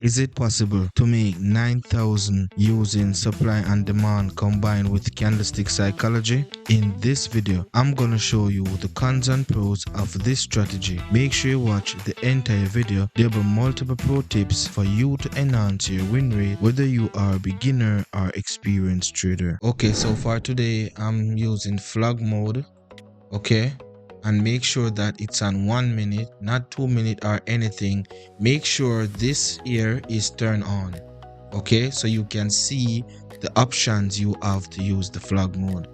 Is it possible to make 9,000 using supply and demand combined with candlestick psychology? In this video, I'm gonna show you the cons and pros of this strategy. Make sure you watch the entire video. There will be multiple pro tips for you to enhance your win rate, whether you are a beginner or experienced trader. Okay, so for today, I'm using flag mode. Okay, and make sure that it's on 1 minute, not 2 minutes or anything. Make sure this here is turned on. Okay, so you can see the options you have to use the flag mode,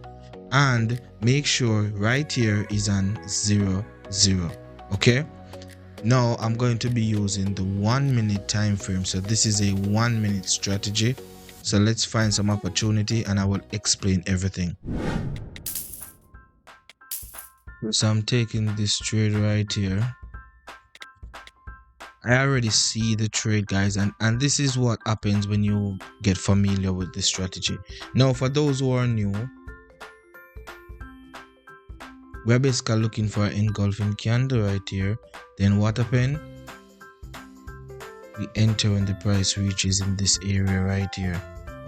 and make sure right here is on 0 0. Okay, now I'm going to be using the 1 minute time frame. So this is a 1 minute strategy. So let's find some opportunity and I will explain everything. So I'm taking this trade right here. I already see the trade, guys, and this is what happens when you get familiar with this strategy. Now, for those who are new, we're basically looking for an engulfing candle right here. Then what happened? We enter when the price reaches in this area right here.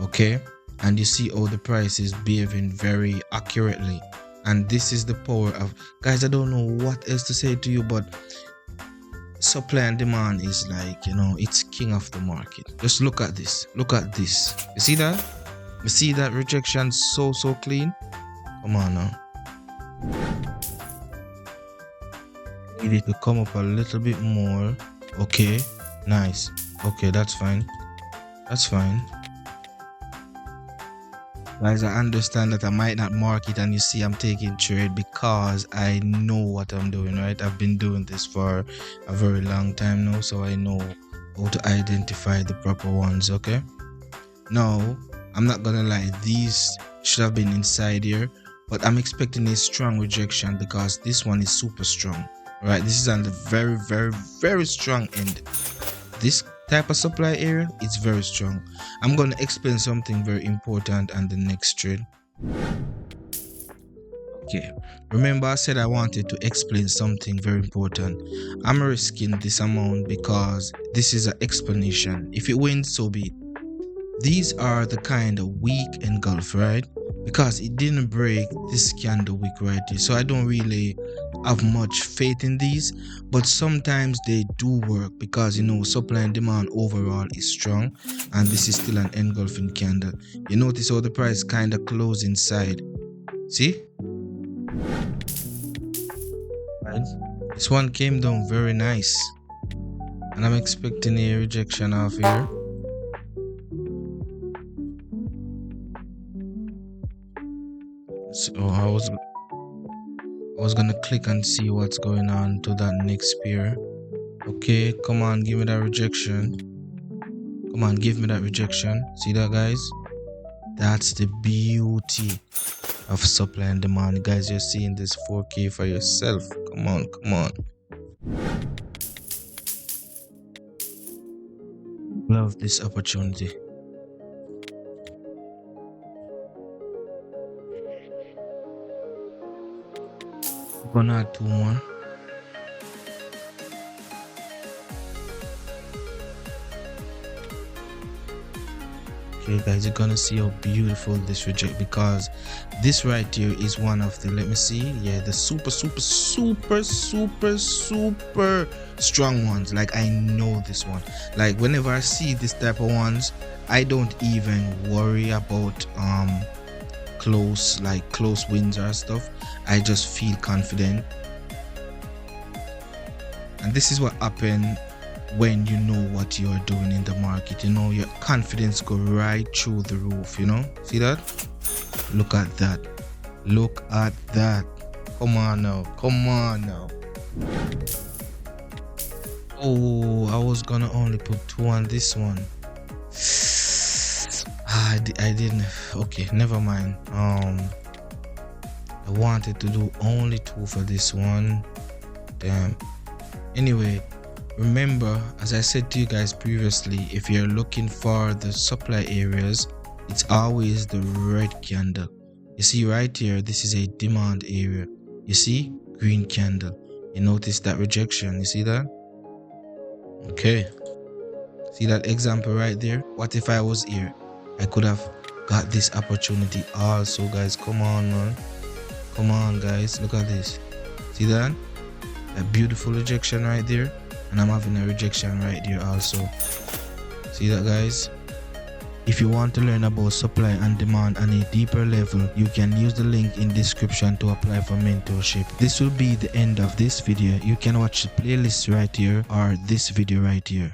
Okay, and you see how the price is behaving very accurately. And this is the power of, guys, I don't know what else to say to you, but supply and demand is like, it's king of the market. Just look at this. Look at this. You see that? You see that rejection so clean? Come on now. Need it to come up a little bit more. Okay, nice. Okay, that's fine. That's fine. Guys, I understand that I might not mark it, and you see I'm taking trade because I know what I'm doing, right? I've been doing this for a very long time now, so I know how to identify the proper ones. Okay, now I'm not gonna lie, these should have been inside here, but I'm expecting a strong rejection because this one is super strong. Right, this is on the very strong end. This type of supply area, it's very strong. I'm going to explain something very important on the next trade. Okay, remember I said I wanted to explain something very important. I'm risking this amount because this is an explanation. If it wins, so be it. These are the kind of weak engulf, right? Because it didn't break this candle wick right here, so I don't really have much faith in these, but sometimes they do work because supply and demand overall is strong, and this is still an engulfing candle. You notice how the price kind of close inside. See, right? This one came down very nice, and I'm expecting a rejection off here. So I was gonna click and see what's going on to that next pair. Okay, come on, give me that rejection. Come on, give me that rejection. See that, guys? That's the beauty of supply and demand. Guys, you're seeing this 4K for yourself. Come on. Love this opportunity. Gonna add 2 more. Okay, guys, you're gonna see how beautiful this reject, because this right here is one of the, let me see, yeah, the super strong ones. Like, I know this one. Like, whenever I see this type of ones, I don't even worry about close wins or stuff. I just feel confident, and this is what happened when you know what you are doing in the market. Your confidence go right through the roof. See that? Look at that. Come on now. Oh, I was gonna only put 2 on this one. I didn't. Okay, never mind. I wanted to do only 2 for this one. Damn. Anyway, remember, as I said to you guys previously, if you're looking for the supply areas, it's always the red candle. You see right here, this is a demand area. You see, green candle. You notice that rejection. You see that? Okay. See that example right there? What if I was here? I could have got this opportunity also, guys. Come on, man. Come on, guys. Look at this. See that? A beautiful rejection right there. And I'm having a rejection right there also. See that, guys? If you want to learn about supply and demand on a deeper level, you can use the link in description to apply for mentorship. This will be the end of this video. You can watch the playlist right here or this video right here.